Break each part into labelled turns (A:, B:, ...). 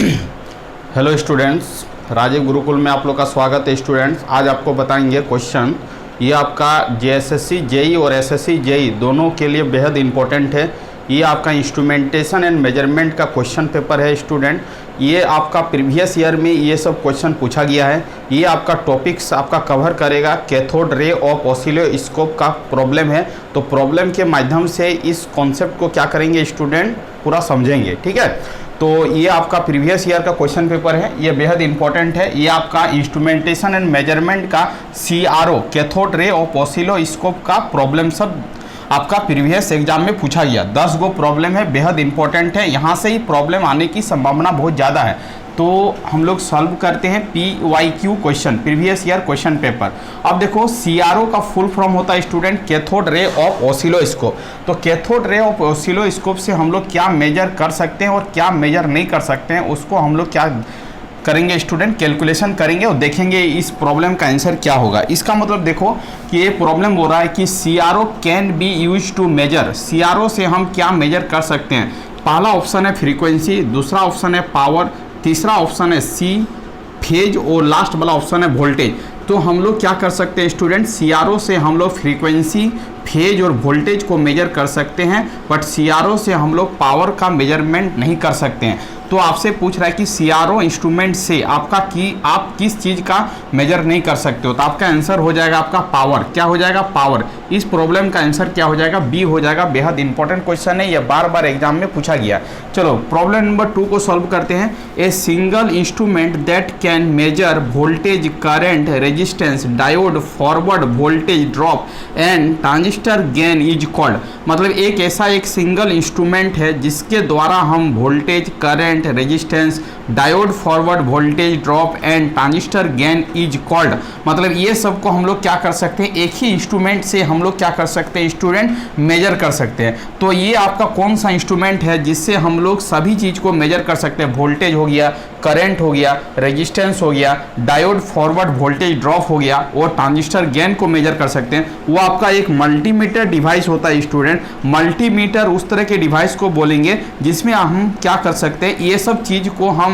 A: Hello students, Rajiv Gurukul में आप लोग का स्वागत है। स्टूडेंट्स, आज आपको बताएंगे क्वेश्चन। ये आपका जेएसएससी जेई और एसएससी जेई दोनों के लिए बेहद इंपॉर्टेंट है। ये आपका इंस्ट्रूमेंटेशन एंड मेजरमेंट का क्वेश्चन पेपर है। स्टूडेंट, ये आपका प्रीवियस ईयर में ये सब क्वेश्चन पूछा गया है। ये आपका टॉपिक्स आपका कवर करेगा कैथोड रे ऑफ ऑसिलोस्कोप का प्रॉब्लम है। तो प्रॉब्लम के माध्यम से इस कॉन्सेप्ट को क्या करेंगे स्टूडेंट, पूरा समझेंगे। ठीक है, तो ये आपका प्रीवियस ईयर का क्वेश्चन पेपर है, ये बेहद इंपॉर्टेंट है। ये आपका इंस्ट्रूमेंटेशन एंड मेजरमेंट का CRO cathode ray of oscilloscope का प्रॉब्लम सब आपका प्रीवियस एग्जाम में पूछा गया। 10 गो प्रॉब्लम है, बेहद इंपॉर्टेंट है। यहाँ से ही प्रॉब्लम आने की संभावना बहुत ज़्यादा है। तो हम लोग सॉल्व करते हैं PYQ question, previous year question paper. अब देखो, CRO का फुल फॉर्म होता है student cathode ray of oscilloscope. तो कैथोड रे ऑफ ऑसिलोस्कोप से हम लोग क्या मेजर कर सकते हैं और क्या मेजर नहीं कर सकते हैं, उसको हम लोग क्या करेंगे स्टूडेंट, कैलकुलेशन करेंगे और देखेंगे इस प्रॉब्लम का आंसर क्या होगा। इसका मतलब देखो कि ये प्रॉब्लम हो रहा है कि CRO can be use to measure. CRO से हम क्या मेजर कर सकते हैं। पहला ऑप्शन है फ्रीक्वेंसी, दूसरा ऑप्शन है पावर, तीसरा ऑप्शन है C फेज और लास्ट वाला ऑप्शन है वोल्टेज। तो हम लोग क्या कर सकते हैं स्टूडेंट, CRO से हम लोग फ्रीक्वेंसी, फेज और वोल्टेज को मेजर कर सकते हैं, बट CRO से हम लोग पावर का मेजरमेंट नहीं कर सकते हैं। तो आपसे पूछ रहा है कि CRO इंस्ट्रूमेंट से आप किस चीज़ का मेजर नहीं कर सकते हो। तो आपका आंसर हो जाएगा आपका पावर। क्या हो जाएगा, पावर। इस प्रॉब्लम का आंसर क्या हो जाएगा, B हो जाएगा। बेहद इंपॉर्टेंट क्वेश्चन है, ये बार बार एग्जाम में पूछा गया। चलो प्रॉब्लम नंबर 2 को सॉल्व करते हैं। A single instrument that can measure voltage, current, resistance, diode, forward voltage drop and transistor gain is called. मतलब एक सिंगल इंस्ट्रूमेंट है जिसके द्वारा हम voltage, current, resistance, diode, forward voltage drop and transistor gain is called. मतलब ये सब को हम लोग क्या कर सकते हैं, एक ही इंस्ट्रूमेंट से हम लोग क्या कर सकते हैं स्टूडेंट, मेजर कर सकते हैं। तो ये आपका कौन सा इंस्ट्रूमेंट है जिससे हम लोग सभी चीज़ को मेजर कर सकते हैं। वोल्टेज हो गया, करंट हो गया, रेजिस्टेंस हो गया, डायोड, फॉरवर्ड वोल्टेज ड्रॉप हो गया और ट्रांजिस्टर गेन को मेजर कर सकते हैं। वो आपका एक मल्टीमीटर डिवाइस होता है स्टूडेंट। मल्टीमीटर उस तरह के डिवाइस को बोलेंगे जिसमें हम क्या कर सकते हैं, ये सब चीज़ को हम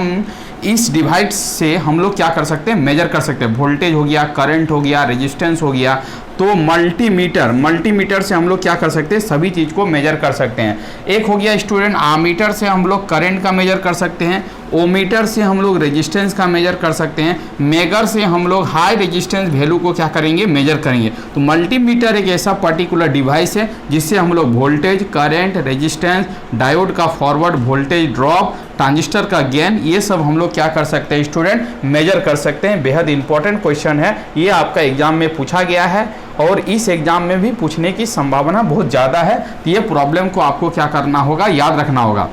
A: इस डिवाइस से हम लोग क्या कर सकते हैं, मेजर कर सकते हैं। वोल्टेज हो गया, करंट हो गया, रेजिस्टेंस हो गया। तो मल्टीमीटर से हम लोग क्या कर सकते हैं, सभी चीज़ को मेजर कर सकते हैं। एक हो गया स्टूडेंट आमीटर से हम लोग करंट का मेजर कर सकते हैं। ओमीटर से हम लोग रेजिस्टेंस का मेजर कर सकते हैं। मेगर से हम लोग हाई रेजिस्टेंस वैल्यू को क्या करेंगे, मेजर करेंगे। तो मल्टीमीटर एक ऐसा पर्टिकुलर डिवाइस है जिससे हम लोग वोल्टेज, करंट, रेजिस्टेंस, डायोड का फॉरवर्ड वोल्टेज ड्रॉप, ट्रांजिस्टर का गेन, ये सब हम लोग क्या कर सकते हैं स्टूडेंट, मेजर कर सकते हैं। बेहद इंपॉर्टेंट क्वेश्चन है, ये आपका एग्जाम में पूछा गया है और इस एग्जाम में भी पूछने की संभावना बहुत ज़्यादा है। तो ये प्रॉब्लम को आपको क्या करना होगा, याद रखना होगा।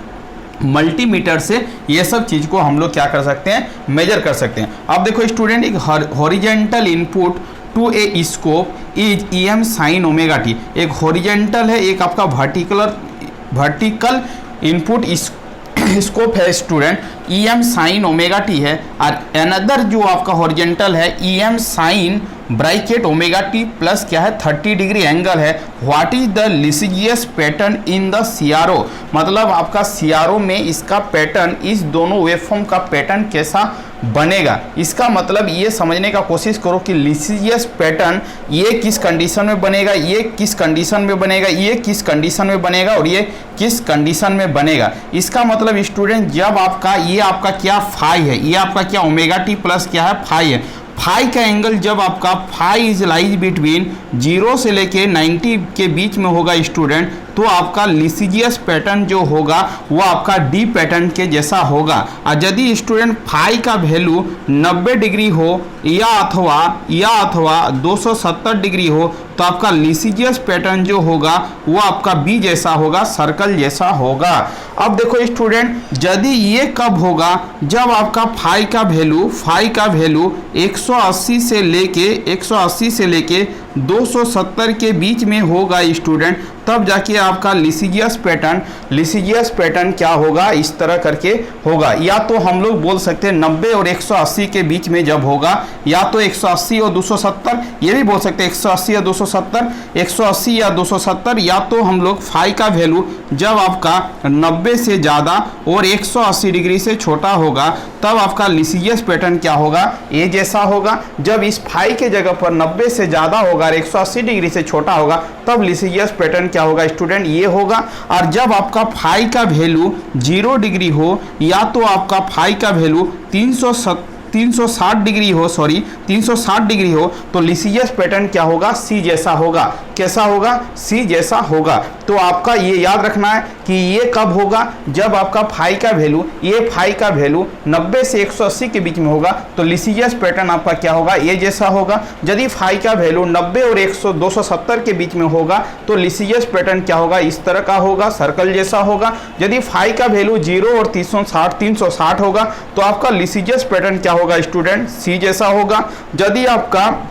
A: मल्टीमीटर से ये सब चीज़ को हम लोग क्या कर सकते हैं, मेजर कर सकते हैं। अब देखो स्टूडेंट, एक horizontal input to a scope is EM sin omega t. एक हॉरिजेंटल है, एक आपका वर्टिकल इनपुट स्कोप है student, EM sin omega t है। और अनदर जो आपका हॉरिजेंटल है EM sin bracket omega t plus क्या है, 30 डिग्री एंगल है। What is the Lissajous pattern in the CRO। मतलब आपका CRO में इसका पैटर्न, इस दोनों वेवफॉर्म का पैटर्न कैसा बनेगा। इसका मतलब ये समझने का कोशिश करो कि लिसिजियस पैटर्न ये किस कंडीशन में बनेगा, ये किस कंडीशन में बनेगा, ये किस कंडीशन में बनेगा और ये किस कंडीशन में बनेगा। इसका मतलब स्टूडेंट, जब आपका ये आपका क्या फाई है, ये आपका क्या ओमेगा टी प्लस क्या है, फाई है। फाई का एंगल जब आपका फाई इज लाइज बिटवीन 0 से लेके 90 के बीच में होगा स्टूडेंट, तो आपका लिसिजियस पैटर्न जो होगा वो आपका डी पैटर्न के जैसा होगा। और यदि स्टूडेंट फाई का वैल्यू 90 डिग्री हो या अथवा 270 डिग्री हो, तो आपका लिसिजियस पैटर्न जो होगा वो आपका बी जैसा होगा, सर्कल जैसा होगा। अब देखो स्टूडेंट, यदि ये कब होगा, जब आपका फाई का वैल्यू 180 से लेके 270 के बीच में होगा स्टूडेंट, तब जाके आपका लिसिजियस पैटर्न क्या होगा, इस तरह करके होगा। या तो हम लोग बोल सकते हैं 90 और 180 के बीच में जब होगा, या तो 180 और 270, ये भी बोल सकते हैं 180 या 270, 180 या 270, या तो हम लोग फाई का वैल्यू जब आपका 90 से ज़्यादा और 180 डिग्री से छोटा होगा तब आपका लिसिजियस पैटर्न क्या होगा, ए जैसा होगा। जब इस फाई के जगह पर 90 से ज़्यादा होगा और 180 डिग्री से छोटा होगा तब लिसिजियस पैटर्न क्या होगा स्टूडेंट, ये होगा। और जब आपका फाई का वैल्यू 0 डिग्री हो या तो आपका फाई का वैल्यू 360 डिग्री हो, 360 डिग्री हो, तो लिसिजियस पैटर्न क्या होगा, सी जैसा होगा। कैसा होगा, सी जैसा होगा। तो आपका ये याद रखना है कि ये कब होगा, जब आपका फाई का वैल्यू, ये फाई का वैल्यू 90 से 180 के बीच में होगा तो लिसिजियस पैटर्न आपका क्या होगा, ये जैसा होगा। यदि फाई का वैल्यू 90 और 270 के बीच में होगा तो लिसिजियस पैटर्न क्या होगा, इस तरह का होगा, सर्कल जैसा होगा। यदि फाई का वैल्यू 0 और 360 होगा तो आपका लिसिजियस पैटर्न क्या होगा स्टूडेंट, सी जैसा होगा। यदि आपका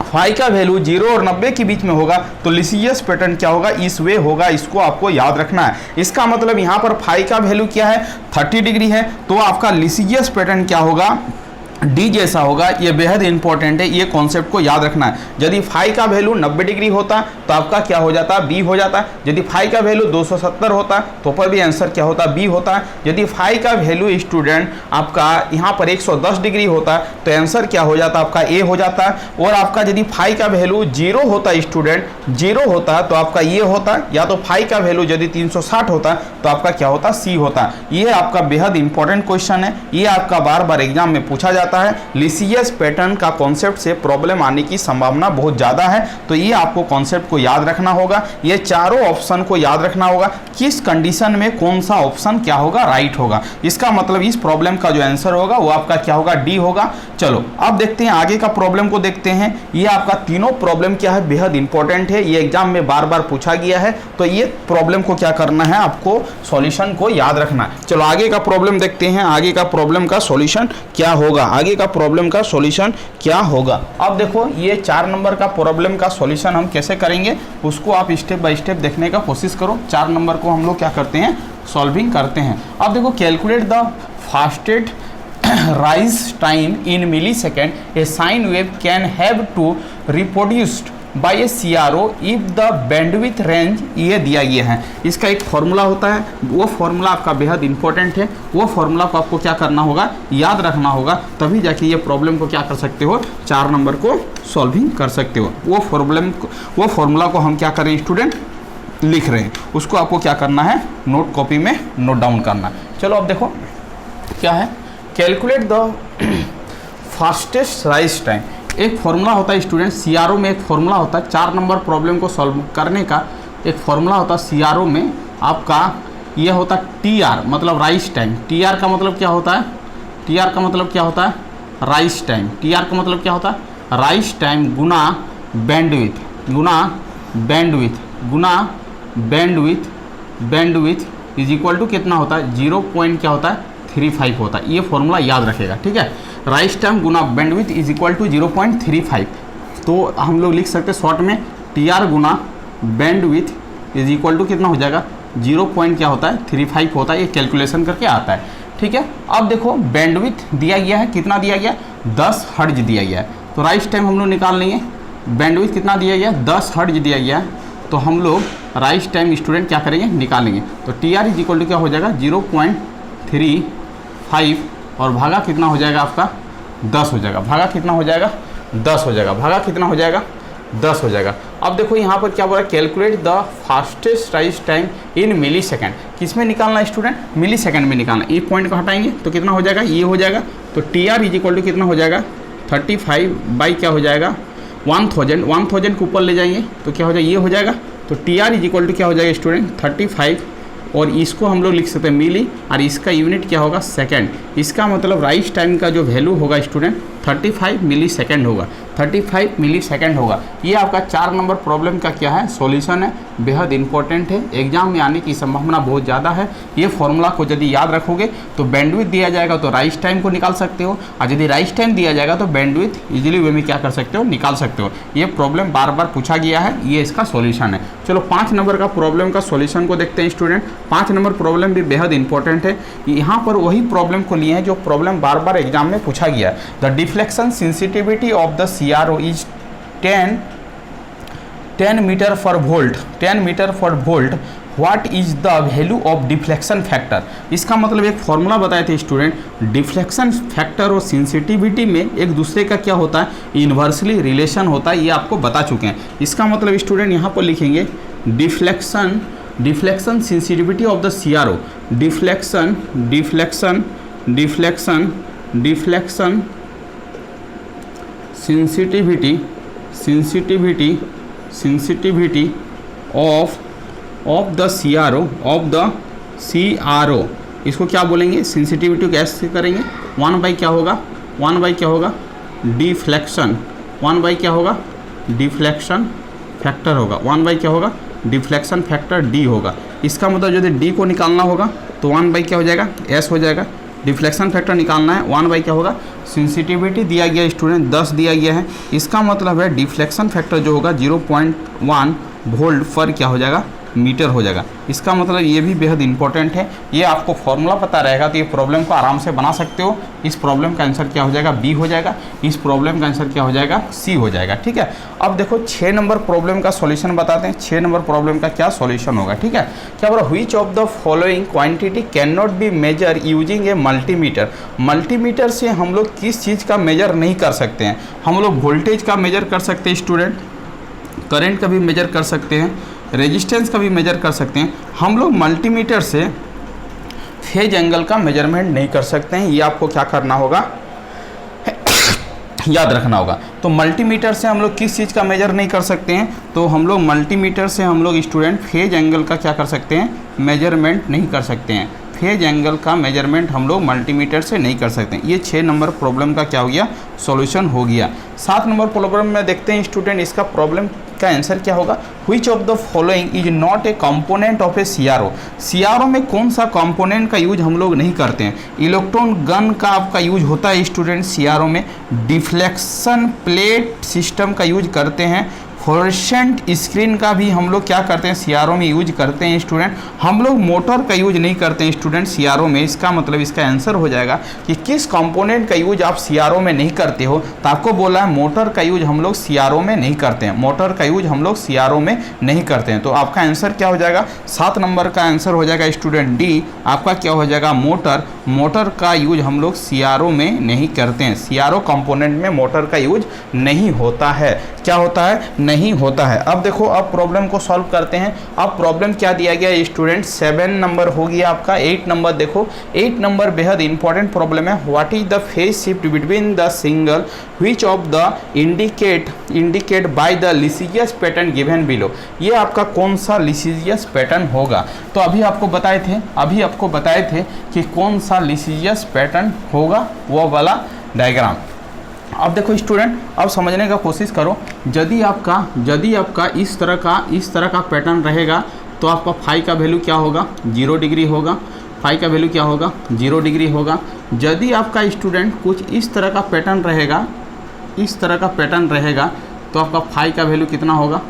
A: फाई का वैल्यू 0 और 90 के बीच में होगा तो लिसिजियस पैटर्न क्या होगा, इस वे होगा। इसको आपको याद रखना है। इसका मतलब यहाँ पर फाई का वैल्यू क्या है, 30 डिग्री है, तो आपका लिसिजियस पैटर्न क्या होगा, डी जैसा होगा। ये बेहद इंपॉर्टेंट है, ये कॉन्सेप्ट को याद रखना है। यदि फाई का वैल्यू 90 डिग्री होता तो आपका क्या हो जाता, बी हो जाता। यदि फाई का वैल्यू 270 होता तो पर भी आंसर क्या होता, बी होता। यदि फाई का वैल्यू स्टूडेंट आपका यहाँ पर 110 डिग्री होता तो आंसर क्या हो जाता, आपका ए हो जाता। और आपका यदि फाई का वैल्यू 0 होता स्टूडेंट, 0 होता तो आपका ये होता। या तो फाई का वैल्यू यदि 360 होता तो आपका क्या होता, सी होता। ये आपका बेहद इंपॉर्टेंट क्वेश्चन है, ये आपका बार बार एग्जाम में पूछा जाता है। लिसिजियस पैटर्न का कॉन्सेप्ट से प्रॉब्लम आने की संभावना बहुत ज़्यादा है, तो ये आपको कॉन्सेप्ट को याद रखना होगा। ये चारों ऑप्शन को याद रखना होगा, किस कंडीशन में कौन सा ऑप्शन क्या होगा, राइट होगा। इसका मतलब इस प्रॉब्लम का जो आंसर होगा वो आपका क्या होगा, डी होगा। चलो अब देखते हैं आगे का प्रॉब्लम को देखते हैं। ये आपका तीनों प्रॉब्लम क्या है, बेहद इंपॉर्टेंट है, ये एग्जाम में बार बार पूछा गया है। तो ये प्रॉब्लम को क्या करना है, आपको सॉल्यूशन को याद रखना है। चलो आगे का प्रॉब्लम देखते हैं, आगे का प्रॉब्लम का सॉल्यूशन क्या होगा, आगे का प्रॉब्लम का सॉल्यूशन क्या होगा। अब देखो ये 4 नंबर का प्रॉब्लम का सॉल्यूशन हम कैसे करेंगे उसको आप स्टेप बाय स्टेप देखने का कोशिश करो। 4 नंबर को हम लोग क्या करते हैं, सॉल्विंग करते हैं। अब देखो calculate the fastest rise time in millisecond a sine wave can have to reproduced by a CRO if the bandwidth range ये दिया गया है। इसका एक फॉर्मूला होता है, वो फॉर्मूला आपका बेहद इंपॉर्टेंट है। वो फॉर्मूला को आपको क्या करना होगा, याद रखना होगा, तभी जाके ये प्रॉब्लम को क्या कर सकते हो, 4 नंबर को सॉल्विंग कर सकते हो। वो फॉर्मूला को हम क्या करें स्टूडेंट, लिख रहे हैं, उसको आपको क्या करना है, नोट कॉपी में नोट डाउन करना है। चलो अब देखो क्या है, calculate the fastest rise time. एक फॉर्मूला होता है स्टूडेंट, सीआरओ में एक फॉर्मूला होता है 4 नंबर प्रॉब्लम को सॉल्व करने का। एक फॉर्मूला होता है सीआरओ में आपका, ये होता है टीआर मतलब राइज टाइम। टीआर का मतलब क्या होता है, टीआर का मतलब क्या होता है, राइज टाइम। टीआर का मतलब क्या होता है, राइज टाइम गुना बैंडविथ, गुना बैंडविथ, गुना बैंडविथ इज इक्वल टू कितना होता है, 0 पॉइंट क्या होता है, 35 होता है। ये फॉर्मूला याद रखेगा, ठीक है। राइज टाइम गुना बैंडविथ इज इक्वल टू 0.35। तो हम लोग लिख सकते हैं शॉर्ट में, टी आर गुना बैंडविथ इज इक्वल टू कितना हो जाएगा, 0 पॉइंट क्या होता है, 35 होता है। ये कैलकुलेशन करके आता है, ठीक है। अब देखो बैंडविथ दिया गया है, कितना दिया गया, 10 हर्ट्ज दिया गया है। तो राइज टाइम हम लोग निकाल लेंगे, बैंडविथ कितना दिया गया, 10 हर्ट्ज दिया गया है। तो हम लोग राइज टाइम स्टूडेंट क्या करेंगे, निकालेंगे। तो T R is equal to क्या हो जाएगा, 0.35 और भागा कितना हो जाएगा आपका, 10 हो जाएगा। भागा कितना हो जाएगा, 10 हो जाएगा। भागा कितना हो जाएगा, 10 हो जाएगा। अब देखो यहाँ पर क्या बोला, calculate the fastest rise time in millisecond. किस में निकालना है स्टूडेंट, मिली सेकेंड में निकालना। ये पॉइंट को हटाएंगे तो कितना हो जाएगा, ये हो जाएगा। तो T R is equal to कितना हो जाएगा, 35 बाई क्या हो जाएगा, 1000 को ऊपर ले जाएंगे तो क्या हो जाएगा, ये हो जाएगा। तो T R is equal to क्या हो जाएगा स्टूडेंट, 35 और इसको हम लोग लिख सकते हैं मिली और इसका यूनिट क्या होगा, सेकंड। इसका मतलब राइज टाइम का जो वैल्यू होगा स्टूडेंट 35 मिली सेकेंड होगा, 35 मिली सेकेंड होगा। ये आपका 4 नंबर प्रॉब्लम का क्या है, सॉल्यूशन है, बेहद इंपॉर्टेंट है, एग्जाम में आने की संभावना बहुत ज़्यादा है। ये फॉर्मूला को यदि याद रखोगे तो बैंडविड्थ दिया जाएगा तो राइज टाइम को निकाल सकते हो, और यदि राइज टाइम दिया जाएगा तो बैंडविड्थ इजीली वे में क्या कर सकते हो, निकाल सकते हो। ये प्रॉब्लम बार बार पूछा गया है, ये इसका सॉल्यूशन है। चलो 5 नंबर का प्रॉब्लम का सॉल्यूशन को देखते हैं स्टूडेंट। 5 नंबर प्रॉब्लम भी बेहद इंपॉर्टेंट है। यहाँ पर वही प्रॉब्लम को लिए हैं जो प्रॉब्लम बार बार एग्जाम में पूछा गया है। The deflection sensitivity of the CRO is 10 metre per volt, 10 metre per volt. What is the value of deflection factor. इसका मतलब एक फॉर्मूला बताए थे स्टूडेंट, डिफ्लेक्शन फैक्टर और सेंसिटिविटी में एक दूसरे का क्या होता है, इन्वर्सली रिलेशन होता है, ये आपको बता चुके हैं। इसका मतलब स्टूडेंट यहाँ पर लिखेंगे deflection sensitivity of the CRO, deflection sensitivity of the CRO, इसको क्या बोलेंगे, सेंसिटिविटी कैसे करेंगे, 1 बाई क्या होगा, 1 बाई क्या होगा, डिफ्लेक्शन, 1 बाई क्या होगा, डिफ्लेक्शन फैक्टर होगा, 1 बाई क्या होगा, डिफ्लेक्शन फैक्टर D होगा। इसका मतलब यदि D को निकालना होगा तो 1 बाई क्या हो जाएगा, S हो जाएगा। डिफ्लेक्शन फैक्टर निकालना है, 1 बाई क्या होगा, सेंसिटिविटी दिया गया स्टूडेंट 10 दिया गया है। इसका मतलब है डिफ्लेक्शन फैक्टर जो होगा 0.1 वोल्ट पर क्या हो जाएगा, मीटर हो जाएगा। इसका मतलब ये भी बेहद इंपॉर्टेंट है। ये आपको फॉर्मूला पता रहेगा तो ये प्रॉब्लम को आराम से बना सकते हो। इस प्रॉब्लम का आंसर क्या हो जाएगा, B हो जाएगा। इस प्रॉब्लम का आंसर क्या हो जाएगा, C हो जाएगा। ठीक है, अब देखो 6 नंबर प्रॉब्लम का सॉल्यूशन बताते हैं। 6 नंबर प्रॉब्लम का क्या सॉल्यूशन होगा, ठीक है। क्या बोला, which of the following quantity can not be measure using a multimeter. Multimeter से हम लोग किस चीज़ का मेजर नहीं कर सकते हैं। हम लोग वोल्टेज का मेजर कर सकते हैं स्टूडेंट, करंट का भी मेजर कर सकते हैं, रेजिस्टेंस का भी मेजर कर सकते हैं। हम लोग मल्टीमीटर से फेज एंगल का मेजरमेंट नहीं कर सकते हैं। ये आपको क्या करना होगा, याद रखना होगा। तो मल्टीमीटर से हम लोग किस चीज़ का मेजर नहीं कर सकते हैं, तो हम लोग मल्टीमीटर से हम लोग स्टूडेंट फेज एंगल का क्या कर सकते हैं, मेजरमेंट नहीं कर सकते हैं। फेज एंगल का मेजरमेंट हम लोग मल्टीमीटर से नहीं कर सकते। ये 6 नंबर प्रॉब्लम का क्या हो गया, सॉल्यूशन हो गया। 7 नंबर प्रॉब्लम में देखते हैं स्टूडेंट, इसका प्रॉब्लम का आंसर क्या होगा, which of the following is not a component of A CRO। CRO में कौन सा कंपोनेंट का यूज हम लोग नहीं करते हैं। इलेक्ट्रॉन गन का आपका यूज होता है स्टूडेंट CRO में, डिफ्लेक्शन प्लेट सिस्टम का यूज करते हैं, फ्लोरेसेंट स्क्रीन का भी हम लोग क्या करते हैं CRO में यूज करते हैं स्टूडेंट। हम लोग मोटर का यूज नहीं करते हैं स्टूडेंट CRO में। इसका मतलब इसका आंसर हो जाएगा कि किस कंपोनेंट का यूज आप CRO में नहीं करते हो, तो आपको बोला है मोटर का यूज हम लोग CRO में नहीं करते हैं, मोटर का यूज हम लोग CRO में नहीं करते हैं। तो आपका आंसर क्या हो जाएगा, 7 नंबर का आंसर हो जाएगा स्टूडेंट D। आपका क्या हो जाएगा, मोटर। मोटर का यूज हम लोग CRO में नहीं करते हैं। CRO कंपोनेंट में मोटर का यूज नहीं होता है। क्या होता है, नहीं होता है। अब देखो, अब प्रॉब्लम को सॉल्व करते हैं। अब प्रॉब्लम क्या दिया गया स्टूडेंट, 7 नंबर हो गया आपका। 8 नंबर देखो, 8 नंबर बेहद इंपॉर्टेंट प्रॉब्लम है। What is the phase shift between the single which of the indicate by the Lissajous pattern given below. ये आपका कौन सा लिसिजियस पैटर्न होगा। तो अभी आपको बताए थे कि कौन सा लिसिजियस पैटर्न होगा, वो वाला डायग्राम। अब देखो स्टूडेंट, अब समझने का कोशिश करो। यदि आपका इस तरह का पैटर्न रहेगा तो आपका फाई का वैल्यू क्या होगा, 0 डिग्री होगा। फाई का वैल्यू क्या होगा, 0 डिग्री होगा। यदि आपका स्टूडेंट कुछ इस तरह का पैटर्न रहेगा, तो आपका फाई का वैल्यू कितना होगा,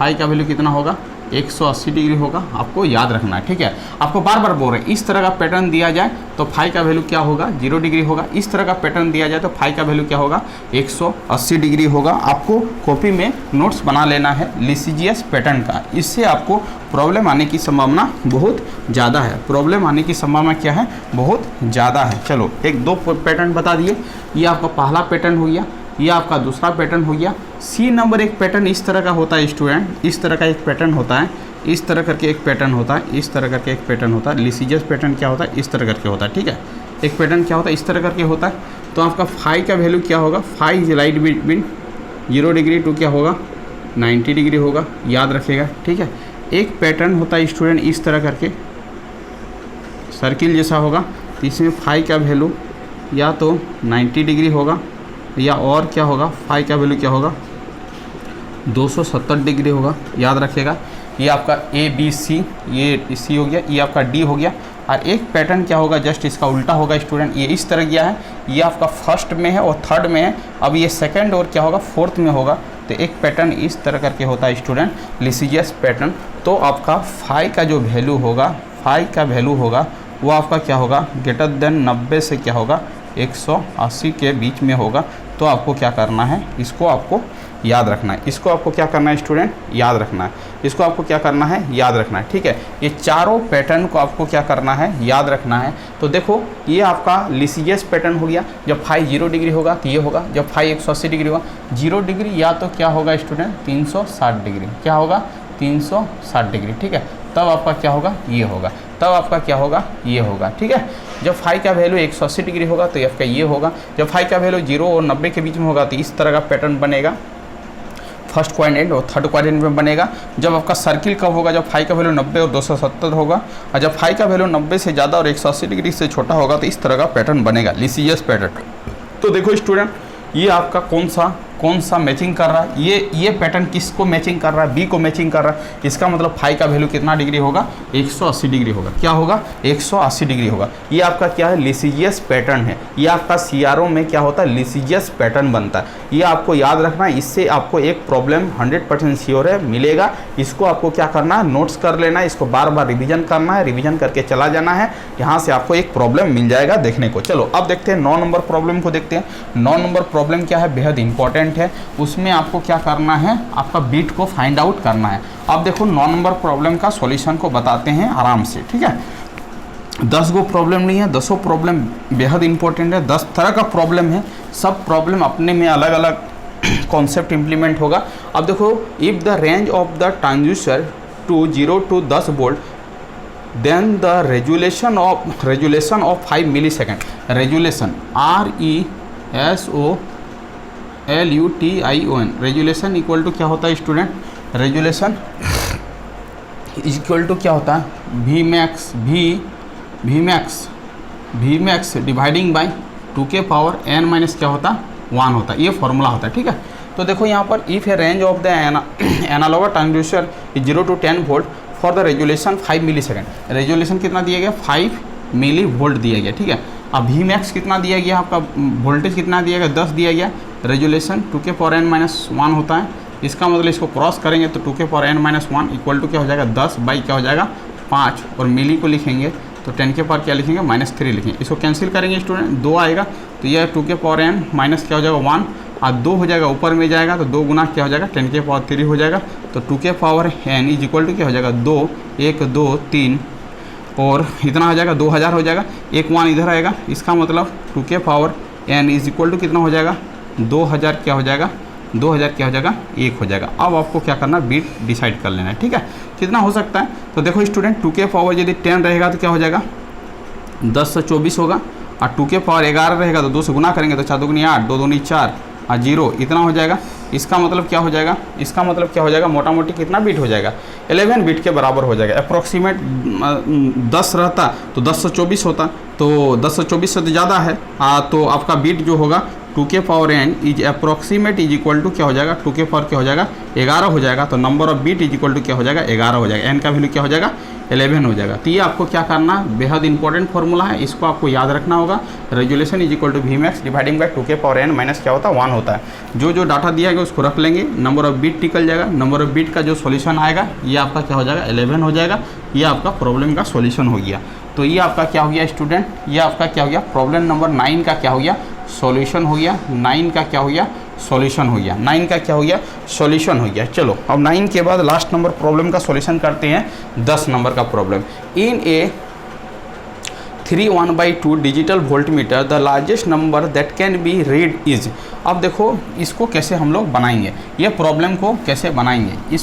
A: 180 डिग्री होगा। आपको याद रखना है, ठीक है। आपको बार बार बोल रहे हैं, इस तरह का पैटर्न दिया जाए तो फाई का वैल्यू क्या होगा, 0 डिग्री होगा। इस तरह का पैटर्न दिया जाए तो फाई का वैल्यू क्या होगा, 180 डिग्री होगा। आपको कॉपी में नोट्स बना लेना है लिसिजियस पैटर्न का। इससे आपको प्रॉब्लम आने की संभावना बहुत ज़्यादा है। प्रॉब्लम आने की संभावना क्या है, बहुत ज़्यादा है। चलो 1-2 पैटर्न बता दिए। ये आपका पहला पैटर्न हो गया, ये आपका दूसरा पैटर्न हो गया। C नंबर एक पैटर्न इस तरह का होता है स्टूडेंट, इस तरह का एक पैटर्न होता है, इस तरह करके एक पैटर्न होता है, इस तरह करके एक पैटर्न होता है। लिसिजियस पैटर्न क्या होता है, इस तरह करके होता है, ठीक है। एक पैटर्न क्या होता है, इस तरह करके होता है। तो आपका फाई का वैल्यू क्या होगा, phi is light between 0 degree to क्या होगा, 90 डिग्री होगा। याद रखिएगा, ठीक है। एक पैटर्न होता है स्टूडेंट इस तरह करके सर्किल जैसा होगा, तो इसमें फाई का वैल्यू या तो 90 डिग्री होगा या और क्या होगा, फाई का वैल्यू क्या होगा 270 डिग्री होगा, याद रखिएगा। ये आपका ए बी सी, ये सी हो गया, ये आपका डी हो गया। और एक पैटर्न क्या होगा, जस्ट इसका उल्टा होगा स्टूडेंट, ये इस तरह गया है, ये आपका फर्स्ट में है और थर्ड में है, अब ये सेकंड और क्या होगा फोर्थ में होगा। तो एक पैटर्न इस तरह करके होता है स्टूडेंट, लिसिजियस पैटर्न। तो आपका फाई का जो वैल्यू होगा, फाई का वैल्यू होगा वो आपका क्या होगा, ग्रेटर देन 90 से क्या होगा 180 के बीच में होगा। तो आपको क्या करना है, इसको आपको याद रखना है, इसको आपको क्या करना है स्टूडेंट, याद रखना है, इसको आपको क्या करना है, याद रखना है। ठीक है, ये चारों पैटर्न को आपको क्या करना है, याद रखना है। तो देखो ये आपका लिसिजियस पैटर्न हो गया, जब फाई 0 डिग्री होगा तो ये होगा, जब फाई 180 डिग्री होगा, 0 डिग्री या तो क्या होगा स्टूडेंट 360 डिग्री, क्या होगा 360 डिग्री। ठीक है, तब आपका क्या होगा, ये होगा, तब आपका क्या होगा, ये होगा। ठीक है, जब फाई का वैल्यू 180 डिग्री होगा तो आपका ये होगा, जब फाई का वैल्यू 0 और 90 के बीच में होगा तो इस तरह का पैटर्न बनेगा, फर्स्ट क्वाड्रेंट और थर्ड क्वाड्रेंट में बनेगा। जब आपका सर्किल कब होगा, जब फाई का वैल्यू 90 और 270 होगा, और जब फाई का वैल्यू 90 से ज़्यादा और 180 डिग्री से छोटा होगा तो इस तरह का पैटर्न बनेगा, लिसिजियस पैटर्न। तो देखो स्टूडेंट, ये आपका कौन सा मैचिंग कर रहा है, ये पैटर्न किसको मैचिंग कर रहा है, बी को मैचिंग कर रहा है। इसका मतलब फाई का वैल्यू कितना डिग्री होगा, 180 डिग्री होगा, क्या होगा 180 डिग्री होगा। ये आपका क्या है, लिसिजियस पैटर्न है। ये आपका सीआरओ में क्या होता है, लिसिजियस पैटर्न बनता है। ये आपको याद रखना है, इससे आपको एक प्रॉब्लम 100% श्योर है मिलेगा। इसको आपको क्या करना है, नोट्स कर लेना है, इसको बार बार रिविजन करना है, रिविजन करके चला जाना है, यहाँ से आपको एक प्रॉब्लम मिल जाएगा देखने को। चलो अब देखते हैं 9 नंबर प्रॉब्लम को देखते हैं। 9 नंबर प्रॉब्लम क्या है, बेहद इंपॉर्टेंट है। उसमें आपको क्या करना है, आपका बीट को फाइंड आउट करना है। अब देखो 9 नंबर प्रॉब्लम का सॉल्यूशन को बताते हैं आराम से। ठीक है, 10 गो प्रॉब्लम नहीं है, 10 प्रॉब्लम बेहद इंपॉर्टेंट है। 10 तरह का प्रॉब्लम है, सब प्रॉब्लम अपने में अलग अलग कॉन्सेप्ट इंप्लीमेंट होगा। अब देखो, if the range of the transducer to 0 to 10 volt, then the resolution of 5 millisecond, resolution RESOLUTION, resolution equal to क्या होता है स्टूडेंट, रेजुलेशन इक्वल टू क्या होता है, V max डिवाइडिंग बाई 2 के पावर n माइनस क्या होता है 1 होता है, ये फॉर्मूला होता है। ठीक है, तो देखो यहाँ पर if a range of the analogue transducer 0 to 10 volt for the resolution 5 millisecond, resolution कितना दिया गया 5 मिली वोल्ट दिया गया। ठीक है, अब वी मैक्स कितना दिया गया, आपका वोल्टेज कितना दिया गया 10 दिया गया, रेजुलेशन 2 के पावर n माइनस 1 होता है। इसका मतलब इसको क्रॉस करेंगे तो 2 के power n minus 1 equal to क्या हो जाएगा 10 बाई क्या हो जाएगा 5, और मिली को लिखेंगे तो 10 के पावर क्या लिखेंगे -3 लिखेंगे। इसको कैंसिल करेंगे स्टूडेंट, 2 आएगा तो यह 2 के पावर n माइनस क्या हो जाएगा 1, और 2 हो जाएगा ऊपर में जाएगा तो 2 गुना क्या हो जाएगा 10 के पावर 3 हो जाएगा। तो 2 के power n is equal to क्या हो जाएगा 2, 1 2 3 और इतना हो जाएगा 2000 हो जाएगा, एक 1 इधर आएगा। इसका मतलब 2 के power n is equal to कितना हो जाएगा 2000 क्या हो जाएगा 2000 क्या हो जाएगा 1 हो जाएगा। अब आपको क्या करना है, बीट डिसाइड कर लेना है। ठीक है, कितना हो सकता है, तो देखो स्टूडेंट 2 के पावर यदि 10 रहेगा तो क्या हो जाएगा 10 से 24 होगा, और 2 के पावर 11 रहेगा तो 2 से गुना करेंगे तो 4 दूनी 8, 2 दूनी 4 और 0 इतना हो जाएगा। इसका मतलब क्या हो जाएगा, इसका मतलब क्या हो जाएगा, मोटा मोटी कितना बीट हो जाएगा 11 बीट के बराबर हो जाएगा। अप्रॉक्सीमेट 10 रहता तो 10 से 24 होता, तो 10 से 24 से तो ज़्यादा है, तो आपका बीट जो होगा 2 के power n is approximate is equal to क्या हो जाएगा 2 के पावर क्या हो जाएगा 11 हो जाएगा। तो number of beat is equal to क्या हो जाएगा 11 हो जाएगा, n का वैल्यू क्या हो जाएगा 11 हो जाएगा। तो ये आपको क्या करना, बेहद इंपॉर्टेंट फॉर्मूला है, इसको आपको याद रखना होगा। Resolution is equal to V max dividing by 2 के पावर n माइनस क्या होता है 1 होता है। जो डाटा दिया गया उसको रख लेंगे, नंबर ऑफ बीट निकल जाएगा, नंबर ऑफ बीट का जो सॉल्यूशन आएगा ये आपका क्या हो जाएगा 11 हो जाएगा। ये आपका प्रॉब्लम का सॉल्यूशन हो गया। तो ये आपका क्या हो गया स्टूडेंट, ये आपका क्या हो गया, प्रॉब्लम नंबर 9 का क्या हो गया सॉल्यूशन हो गया। 9 का क्या हो गया सॉल्यूशन हो गया, 9 का क्या हो गया सॉल्यूशन हो गया। चलो अब 9 के बाद लास्ट नंबर प्रॉब्लम का सॉल्यूशन करते हैं 10 नंबर का problem. In A 3/1/2 digital volt meter the largest number that can be read is. अब देखो इसको कैसे हम लोग बनाएंगे, ये प्रॉब्लम को कैसे बनाएंगे,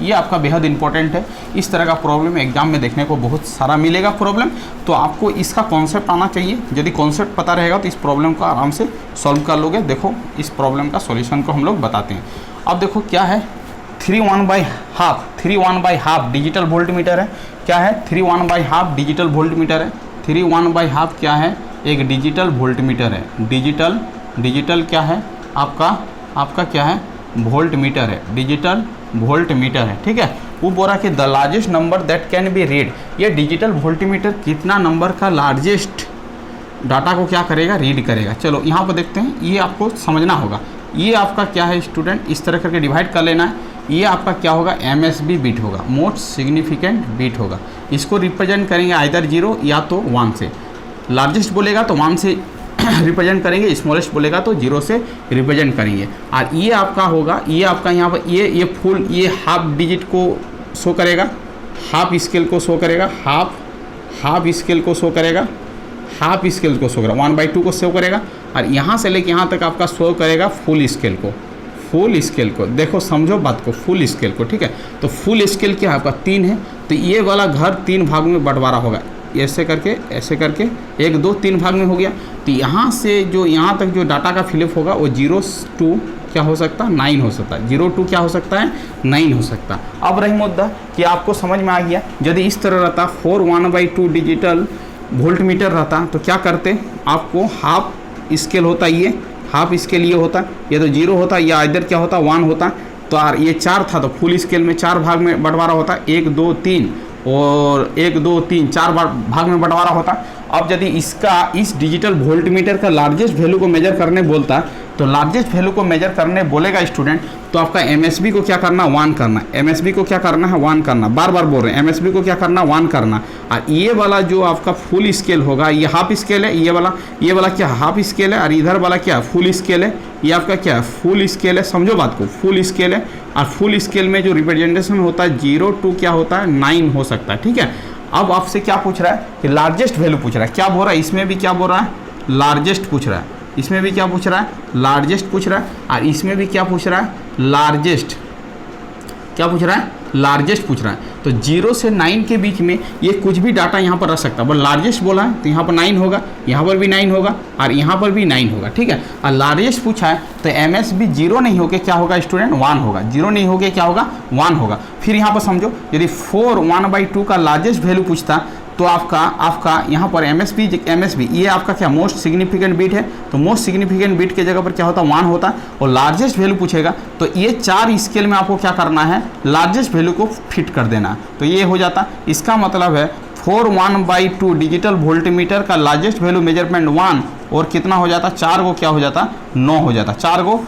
A: ये आपका बेहद इंपॉर्टेंट है। इस तरह का प्रॉब्लम एग्जाम में देखने को बहुत सारा मिलेगा प्रॉब्लम, तो आपको इसका कॉन्सेप्ट आना चाहिए। यदि कॉन्सेप्ट पता रहेगा तो इस प्रॉब्लम को आराम से सॉल्व कर लोगे। देखो इस प्रॉब्लम का सॉल्यूशन को हम लोग बताते हैं। अब देखो क्या है 3/1/2 डिजिटल वोल्ट मीटर है। क्या है 3/1/2 डिजिटल वोल्ट मीटर है। 3/1/2 क्या है, एक डिजिटल वोल्ट मीटर है। डिजिटल क्या है आपका क्या है, वोल्ट मीटर है, डिजिटल वोल्ट मीटर है, ठीक है। वो बोल रहा कि the largest number that can be read, ये डिजिटल वोल्ट मीटर कितना नंबर का लार्जेस्ट डाटा को क्या करेगा, रीड करेगा। चलो यहाँ पर देखते हैं, ये आपको समझना होगा। ये आपका क्या है स्टूडेंट, इस तरह करके डिवाइड कर लेना है। ये आपका क्या होगा, MSB बिट होगा, मोस्ट सिग्निफिकेंट बिट होगा। इसको रिप्रेजेंट करेंगे आइदर 0 या तो 1 से। लार्जेस्ट बोलेगा तो 1 से रिप्रेजेंट करेंगे, स्मॉलेस्ट बोलेगा तो 0 से रिप्रेजेंट करेंगे। और ये आपका होगा, ये आपका यहाँ पर ये फुल, ये हाफ डिजिट को शो करेगा, हाफ स्केल को शो करेगा, हाफ स्केल को शो करेगा, हाफ स्केल को शो करेगा, 1/2 को शो करेगा। और यहाँ से लेके यहाँ तक आपका शो करेगा फुल स्केल को, फुल स्केल को। देखो समझो बात को, फुल स्केल को, ठीक है। तो फुल स्केल क्या आपका 3 है, तो ये वाला घर 3 भाग में बंटवारा होगा, ऐसे करके 1 2 3 भाग में हो गया। तो यहाँ से जो यहाँ तक जो डाटा का फिलअप होगा वो 0 to क्या हो सकता है, 9 हो सकता है। 0 to क्या हो सकता है, 9 हो सकता है। अब रही मुद्दा कि आपको समझ में आ गया, यदि इस तरह रहता 4 1/2 डिजिटल वोल्ट मीटर रहता तो क्या करते, आपको हाफ स्केल होता, ये हाफ स्केल ये होता, ये तो 0 होता, या इधर क्या होता 1 होता। तो ये 4 था तो फुल स्केल में 4 भाग में बंटवारा होता, 1 2 3 और 1 2 3 4 भाग में बंटवारा होता। अब यदि इस डिजिटल वोल्ट मीटर का लार्जेस्ट वैल्यू को मेजर करने बोलता, तो लार्जेस्ट वैल्यू को मेजर करने बोलेगा स्टूडेंट, तो आपका MSB को क्या करना, 1 करना। MSB को क्या करना है, 1 करना। बार बार बोल रहे हैं, MSB को क्या करना, 1 करना। और ये वाला जो आपका फुल स्केल होगा, ये हाफ स्केल है, ये वाला क्या हाफ स्केल है, और इधर वाला क्या फुल स्केल है। ये आपका क्या है, फुल स्केल है, समझो बात को, फुल स्केल है। और फुल स्केल में जो रिप्रेजेंटेशन होता है 0 to क्या होता है, 9 हो सकता है, ठीक है। अब आपसे क्या पूछ रहा है कि लार्जेस्ट वैल्यू पूछ रहा है, क्या बोल रहा है, इसमें भी क्या बोल रहा है, लार्जेस्ट पूछ रहा है, इसमें भी क्या पूछ रहा है, लार्जेस्ट पूछ रहा है, और इसमें भी क्या पूछ रहा है, लार्जेस्ट, क्या पूछ रहा है, लार्जेस्ट पूछ रहा है। तो 0 से 9 के बीच में ये कुछ भी डाटा यहाँ पर रख सकता है, बट लार्जेस्ट बोला है तो यहाँ पर 9 होगा, यहाँ पर भी 9 होगा, और यहाँ पर भी 9 होगा, ठीक है। और लार्जेस्ट पूछा है तो MSB 0 नहीं होके क्या होगा स्टूडेंट, 1 होगा। 0 नहीं होके क्या होगा, 1 होगा। फिर यहाँ पर समझो, यदि 4 1/2 का लार्जेस्ट वैल्यू पूछता तो आपका यहाँ पर MSB ये आपका क्या मोस्ट सिग्निफिकेंट बिट है, तो मोस्ट सिग्निफिकेंट बिट के जगह पर क्या होता है, 1 होता। और लार्जेस्ट वैल्यू पूछेगा तो ये 4 स्केल में आपको क्या करना है, लार्जेस्ट वैल्यू को फिट कर देना, तो ये हो जाता। इसका मतलब है 4 1/2 डिजिटल वोल्ट मीटर का लार्जेस्ट वैल्यू मेजरमेंट 1 और कितना हो जाता, 4 को क्या हो जाता, 9 हो जाता, 4 को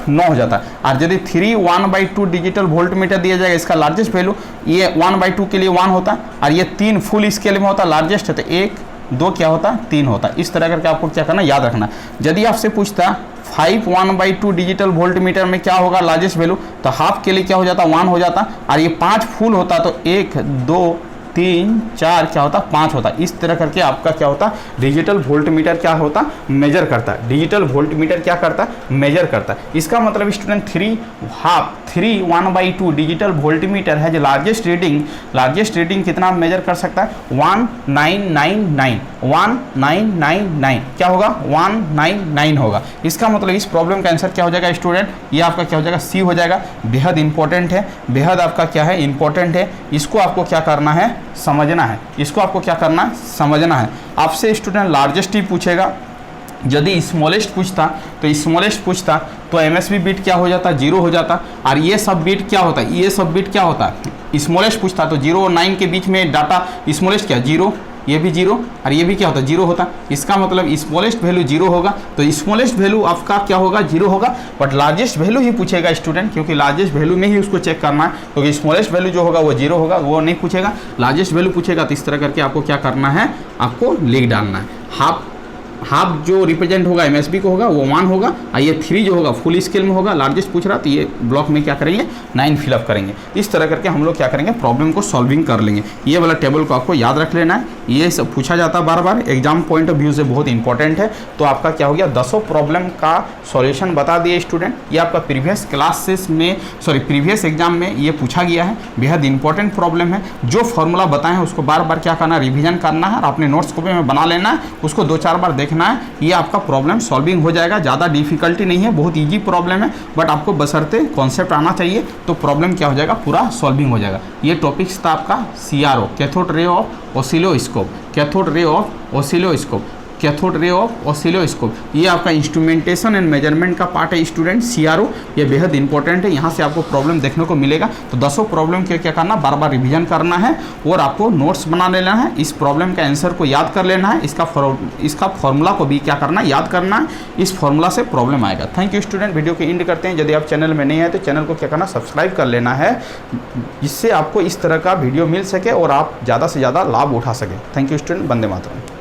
A: 9 हो जाता। और यदि 3 1/2 डिजिटल वोल्ट मीटर दिया जाएगा, इसका लार्जेस्ट वैल्यू ये 1/2 के लिए 1 होता, और ये 3 फुल स्केल में होता, लार्जेस्ट है तो 1 2 क्या होता, 3 होता। इस तरह करके आपको क्या करना, याद रखना। यदि आपसे पूछता 5 1/2 डिजिटल वोल्ट मीटर में क्या होगा लार्जेस्ट वैल्यू, तो हाफ के लिए क्या हो जाता, 1 हो जाता, और ये 5 फुल होता तो 1 2 3 4 क्या होता, 5 होता। इस तरह करके आपका क्या होता, डिजिटल वोल्ट मीटर क्या होता, मेजर करता है। डिजिटल वोल्ट मीटर क्या करता, मेजर करता है। इसका मतलब स्टूडेंट 3 1/2 डिजिटल वोल्ट मीटर है जो लार्जेस्ट रीडिंग कितना मेजर कर सकता है, 1999 क्या होगा, 199 होगा। इसका मतलब इस प्रॉब्लम का आंसर क्या हो जाएगा स्टूडेंट, ये आपका क्या हो जाएगा, सी हो जाएगा। बेहद इंपॉर्टेंट है, बेहद आपका क्या है, इंपॉर्टेंट है। इसको आपको क्या करना है, समझना है। इसको आपको क्या करना, समझना है। आपसे स्टूडेंट लार्जेस्ट ही पूछेगा, यदि स्मॉलेस्ट पूछता तो MSB बिट क्या हो जाता, 0 हो जाता। और ये सब बिट क्या होता है, ये सब बिट क्या होता है, स्मॉलेस्ट पूछता तो 0 और 9 के बीच में डाटा स्मॉलेस्ट क्या, 0, ये भी 0 और ये भी क्या होता, 0 होता। इसका मतलब स्मॉलेस्ट वैल्यू 0 होगा, तो स्मॉलेस्ट वैल्यू आपका क्या होगा, 0 होगा। बट लार्जेस्ट वैल्यू ही पूछेगा स्टूडेंट, क्योंकि लार्जेस्ट वैल्यू में ही उसको चेक करना है, क्योंकि स्मॉलेस्ट वैल्यू जो होगा वो 0 होगा, वो नहीं पूछेगा। लार्जेस्ट वैल्यू पूछेगा तो इस तरह करके आपको क्या करना है, आपको लिख डालना है। हाफ जो रिप्रेजेंट होगा MSB को होगा वो 1 होगा, और ये 3 जो होगा फुल स्केल में होगा, लार्जेस्ट पूछ रहा तो ये ब्लॉक में क्या करेंगे, 9 फिलअप करेंगे। इस तरह करके हम लोग क्या करेंगे, प्रॉब्लम को सॉल्विंग कर लेंगे। ये वाला टेबल को आपको याद रख लेना है, ये सब पूछा जाता है बार बार, एग्जाम पॉइंट ऑफ व्यू से बहुत इंपॉर्टेंट है। तो आपका क्या हो गया, 10 प्रॉब्लम का सॉल्यूशन बता दिए स्टूडेंट। ये आपका प्रीवियस एग्जाम में ये पूछा गया है, बेहद इंपॉर्टेंट प्रॉब्लम है। जो फॉर्मूला बताए हैं उसको बार बार क्या करना, रिविजन करना है और अपने नोट्स कॉपी में बना लेना है, उसको 2-4 बार देखना है। ये आपका प्रॉब्लम सॉल्विंग हो जाएगा, ज़्यादा डिफिकल्टी नहीं है, बहुत ईजी प्रॉब्लम है। बट आपको बशर्ते कॉन्सेप्ट आना चाहिए तो प्रॉब्लम क्या हो जाएगा, पूरा सॉल्विंग हो जाएगा। ये टॉपिक्स था आपका CRO, cathode ray of oscilloscope, cathode ray of oscilloscope. Cathode ray of oscilloscope, ये आपका इंस्ट्रूमेंटेशन एंड मेजरमेंट का पार्ट है स्टूडेंट, CRO, ये बेहद इंपॉर्टेंट है। यहाँ से आपको प्रॉब्लम देखने को मिलेगा। तो 10 प्रॉब्लम के क्या करना, बार बार रिवीजन करना है और आपको नोट्स बना लेना है। इस प्रॉब्लम का आंसर को याद कर लेना है, इसका फॉर्मूला को भी क्या करना है, याद करना है। इस फॉर्मूला से प्रॉब्लम आएगा। Thank you student. वीडियो के एंड करते हैं। यदि आप चैनल में नहीं आए तो चैनल को क्या करना, सब्सक्राइब कर लेना है, जिससे आपको इस तरह का वीडियो मिल सके और आप ज़्यादा से ज़्यादा लाभ उठा सकें। Thank you student. Vande Mataram.